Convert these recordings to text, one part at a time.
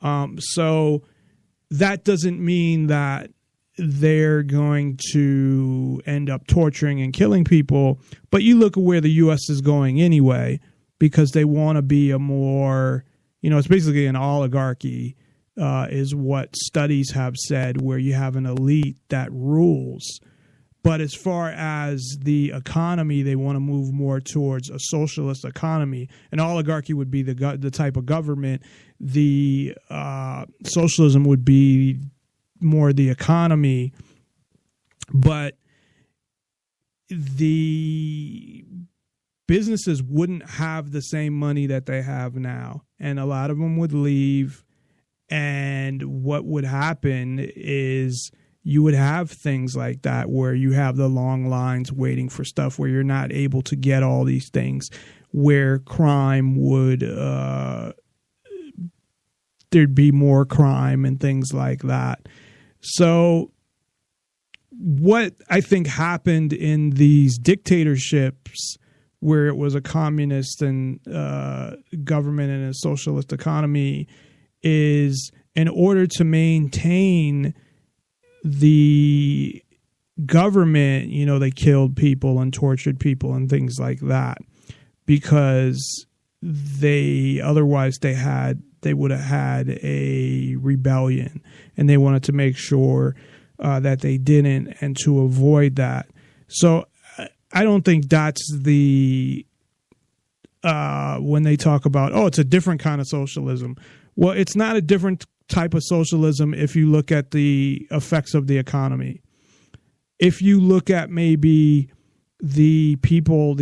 So that doesn't mean that they're going to end up torturing and killing people. But you look at where the U.S. is going anyway, because they want to be a more, it's basically an oligarchy, is what studies have said, where you have an elite that rules. But as far as the economy, they want to move more towards a socialist economy. An oligarchy would be the type of government. The socialism would be more the economy. But the businesses wouldn't have the same money that they have now. And a lot of them would leave. And what would happen is you would have things like that where you have the long lines waiting for stuff, where you're not able to get all these things, where crime would, there'd be more crime and things like that. So what I think happened in these dictatorships, where it was a communist and government and a socialist economy, is in order to maintain the government, they killed people and tortured people and things like that, because they would have had a rebellion, and they wanted to make sure that they didn't, and to avoid that. So I don't think that's the when they talk about, it's a different kind of socialism. Well, it's not a different type of socialism if you look at the effects of the economy. If you look at maybe the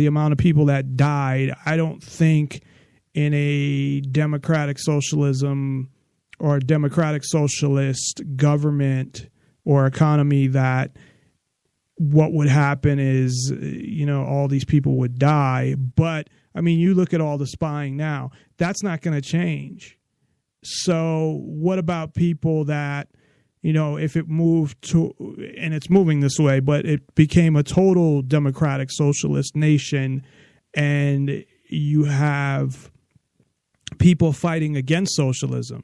amount of people that died, I don't think in a democratic socialism or a democratic socialist government or economy that what would happen is, all these people would die. But, you look at all the spying now, that's not going to change. So what about people that, if it moved to, and it's moving this way, but it became a total democratic socialist nation, and you have people fighting against socialism?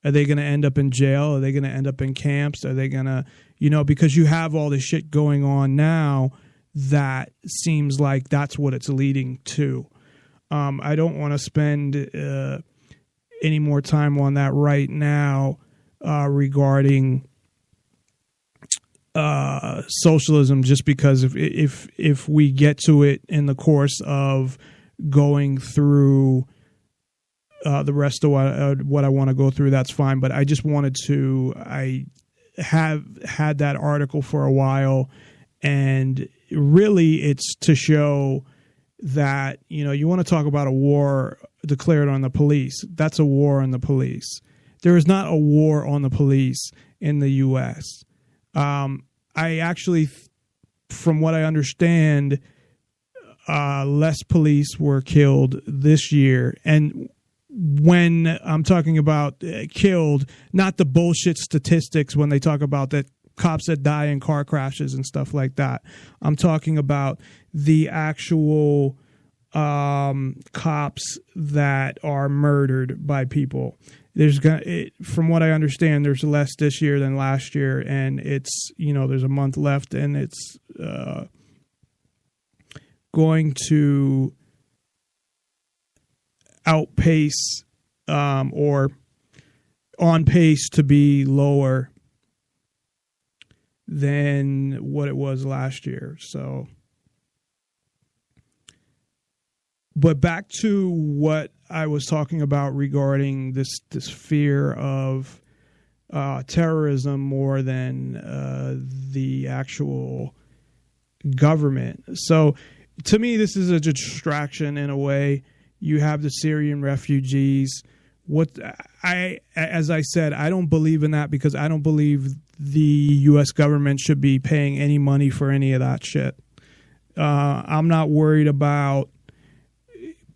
Are they going to end up in jail? Are they going to end up in camps? Are they going to, because you have all this shit going on now that seems like that's what it's leading to. I don't want to spend any more time on that right now regarding socialism, just because if we get to it in the course of going through the rest of what I want to go through, that's fine. But I just wanted to, I have had that article for a while, and really it's to show that, you want to talk about a war declared on the police. That's a war on the police. There is not a war on the police in the U.S. I actually, from what I understand, less police were killed this year. And when I'm talking about killed, not the bullshit statistics when they talk about that cops that die in car crashes and stuff like that. I'm talking about the actual cops that are murdered by people. From what I understand, there's less this year than last year, and it's, there's a month left, and it's going to outpace or on pace to be lower than what it was last year. So, but back to what I was talking about regarding this fear of terrorism more than the actual government. So to me, this is a distraction in a way. You have the Syrian refugees. As I said, I don't believe in that, because I don't believe the U.S. government should be paying any money for any of that shit. I'm not worried about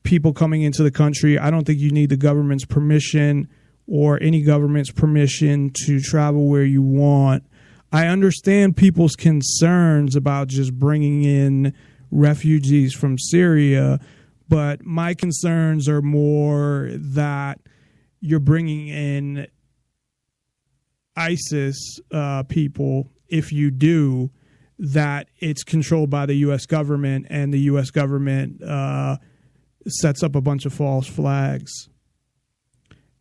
people coming into the country. I don't think you need the government's permission or any government's permission to travel where you want. I understand people's concerns about just bringing in refugees from Syria, but my concerns are more that you're bringing in ISIS people, if you do, that it's controlled by the U.S. government, and the U.S. government sets up a bunch of false flags.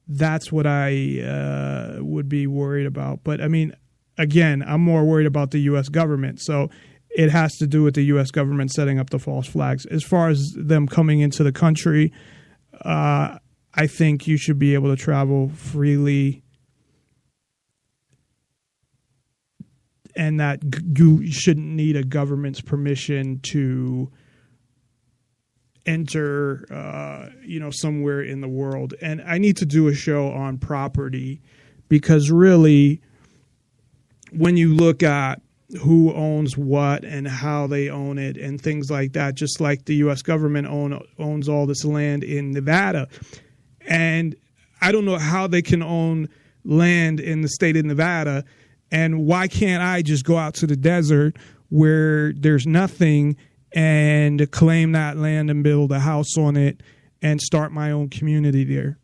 That's what I would be worried about. But, I mean, again, I'm more worried about the U.S. government. So it has to do with the U.S. government setting up the false flags. As far as them coming into the country, I think you should be able to travel freely, and that you shouldn't need a government's permission to enter, somewhere in the world. And I need to do a show on property, because really, when you look at who owns what and how they own it and things like that, just like the U.S. government owns all this land in Nevada. And I don't know how they can own land in the state of Nevada. And why can't I just go out to the desert where there's nothing and claim that land and build a house on it and start my own community there?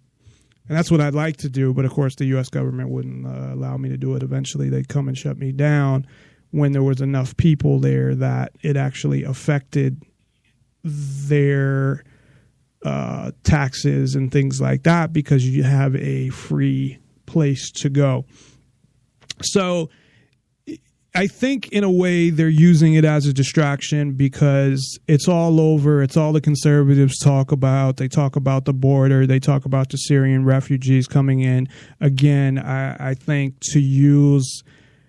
And that's what I'd like to do. But, of course, the U.S. government wouldn't allow me to do it. Eventually, they'd come and shut me down when there was enough people there that it actually affected their taxes and things like that, because you have a free place to go. So I think in a way they're using it as a distraction, because it's all over. It's all the conservatives talk about. They talk about the border. They talk about the Syrian refugees coming in. Again, I think to use,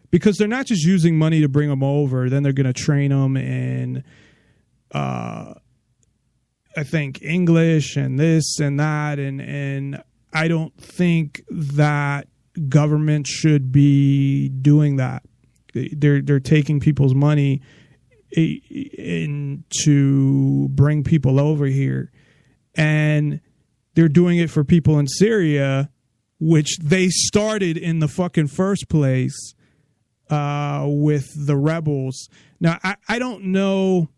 because they're not just using money to bring them over, then they're going to train them in, I think, English and this and that. And I don't think that government should be doing that. They're taking people's money in to bring people over here, and they're doing it for people in Syria, which they started in the fucking first place with the rebels. Now, I don't know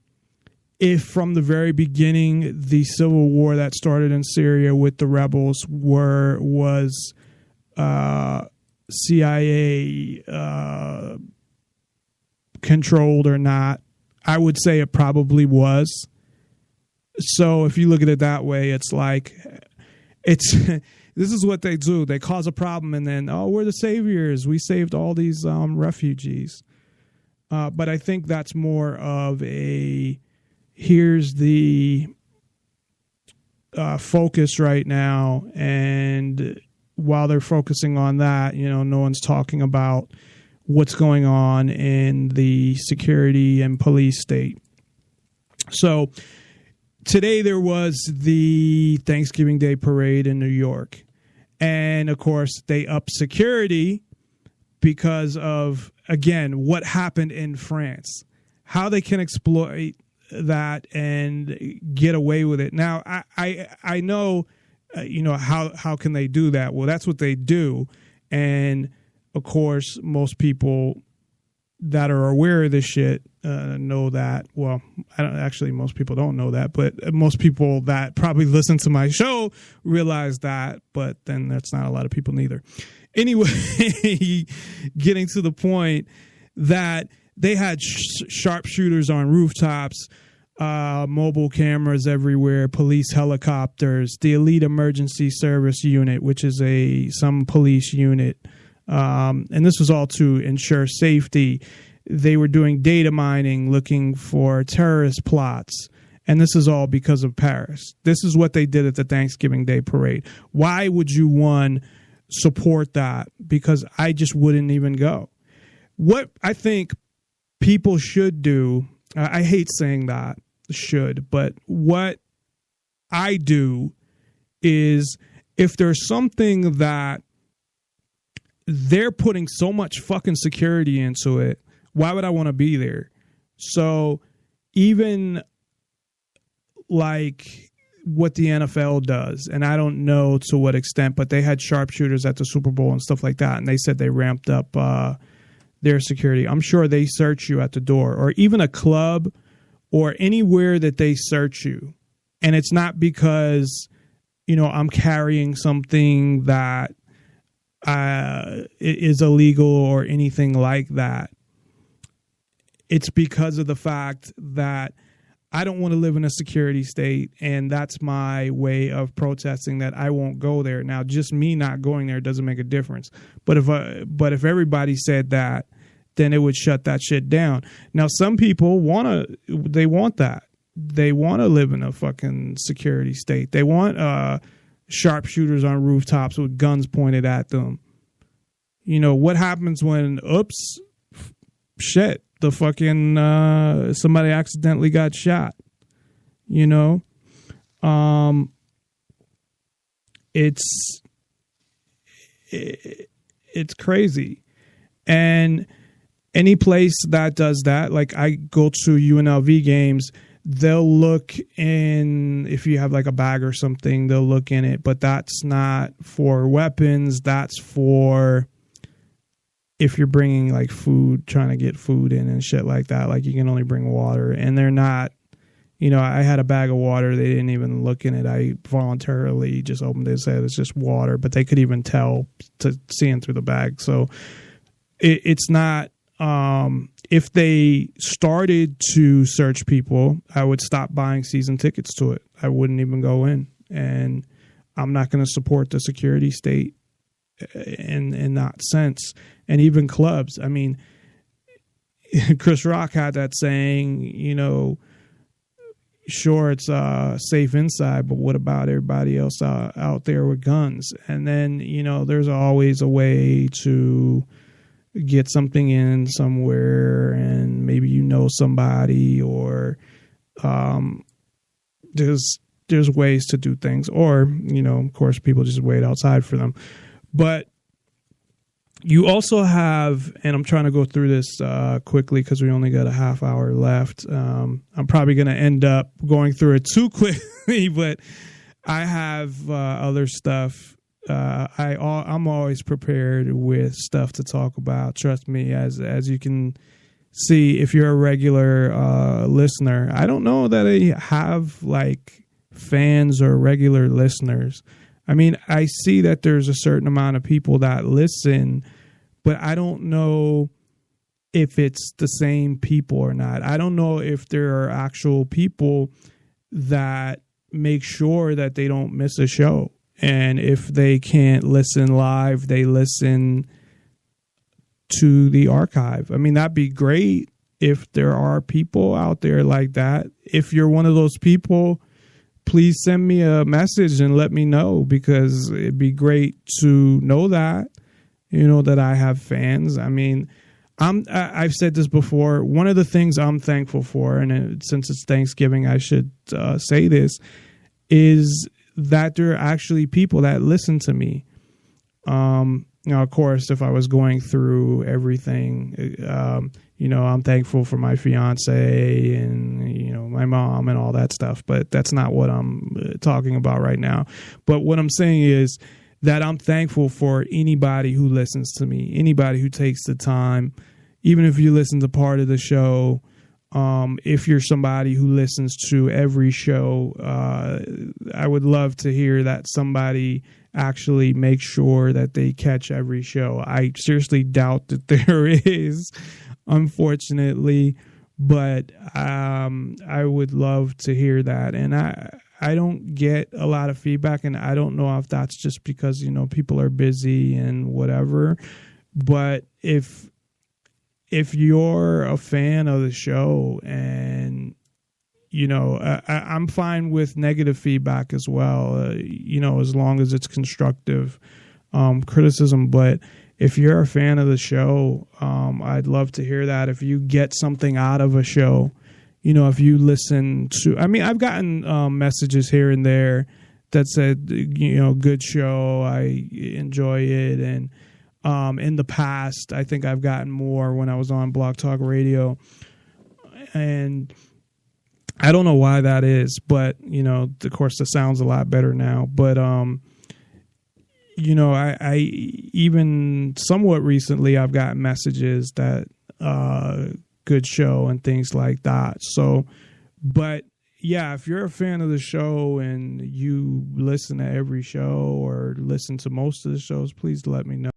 if from the very beginning the civil war that started in Syria with the rebels was CIA controlled or not. I would say it probably was. So if you look at it that way, it's like this is what they do. They cause a problem and then, oh, we're the saviors. We saved all these refugees. But I think that's more of a, here's the focus right now. And while they're focusing on that, no one's talking about what's going on in the security and police state. So today there was the Thanksgiving Day parade in New York. And, of course, they upped security because of, again, what happened in France, how they can exploit that and get away with it. Now, I know, how can they do that? Well, that's what they do. And, of course, most people that are aware of this shit know that. Well, most people don't know that, but most people that probably listen to my show realize that, but then that's not a lot of people neither. Anyway, getting to the point that they had sharpshooters on rooftops, mobile cameras everywhere, police helicopters, the Elite Emergency Service Unit, which is some police unit. And this was all to ensure safety. They were doing data mining, looking for terrorist plots. And this is all because of Paris. This is what they did at the Thanksgiving Day parade. Why would you, one, support that? Because I just wouldn't even go. What I think people should do, I hate saying that, should, but what I do is, if there's something that they're putting so much fucking security into it, why would I want to be there? So even like what the NFL does, and I don't know to what extent, but they had sharpshooters at the Super Bowl and stuff like that, and they said they ramped up their security. I'm sure they search you at the door, or even a club or anywhere that they search you. And it's not because, I'm carrying something that is illegal or anything like that. It's because of the fact that I don't want to live in a security state, and that's my way of protesting that I won't go there. Now, just me not going there doesn't make a difference. But if everybody said that, then it would shut that shit down. Now, some people want that. They want to live in a fucking security state. They want sharpshooters on rooftops with guns pointed at them. What happens when, shit, the fucking somebody accidentally got shot? It's crazy. And any place that does that, like I go to UNLV games, they'll look in, if you have like a bag or something, they'll look in it, but that's not for weapons. That's for if you're bringing like food, trying to get food in and shit like that. Like you can only bring water, and they're not, I had a bag of water. They didn't even look in it. I voluntarily just opened it and said it's just water, but they could even tell to seeing through the bag. So it's not, if they started to search people, I would stop buying season tickets to it. I wouldn't even go in, and I'm not going to support the security state in that sense. And even clubs. I mean, Chris Rock had that saying, sure, it's safe inside, but what about everybody else out there with guns? And then, there's always a way to get something in somewhere, and maybe somebody, or there's ways to do things, or of course people just wait outside for them. But you also have, and I'm trying to go through this quickly because we only got a half hour left. I'm probably going to end up going through it too quickly, but I have other stuff. I'm always prepared with stuff to talk about. Trust me, as you can see, if you're a regular listener, I don't know that I have like fans or regular listeners. I mean, I see that there's a certain amount of people that listen, but I don't know if it's the same people or not. I don't know if there are actual people that make sure that they don't miss a show. And if they can't listen live, they listen to the archive. I mean, that'd be great if there are people out there like that. If you're one of those people, please send me a message and let me know, because it'd be great to know that, that I have fans. I mean, I've said this before. One of the things I'm thankful for, and since it's Thanksgiving, I should say this, is that there are actually people that listen to me. Of course, if I was going through everything, I'm thankful for my fiance and, my mom and all that stuff, but that's not what I'm talking about right now. But what I'm saying is that I'm thankful for anybody who listens to me, anybody who takes the time, even if you listen to part of the show. If you're somebody who listens to every show, I would love to hear that somebody actually makes sure that they catch every show. I seriously doubt that there is, unfortunately, but I would love to hear that. And I don't get a lot of feedback, and I don't know if that's just because, people are busy and whatever. But if you're a fan of the show, and, I'm fine with negative feedback as well, as long as it's constructive criticism. But if you're a fan of the show, I'd love to hear that. If you get something out of a show, if you listen to, I've gotten messages here and there that said, good show, I enjoy it. And in the past, I think I've gotten more when I was on Blog Talk Radio. And I don't know why that is, but, of course, the sound's a lot better now. But, I even somewhat recently, I've gotten messages that good show and things like that. So, but yeah, if you're a fan of the show and you listen to every show or listen to most of the shows, please let me know.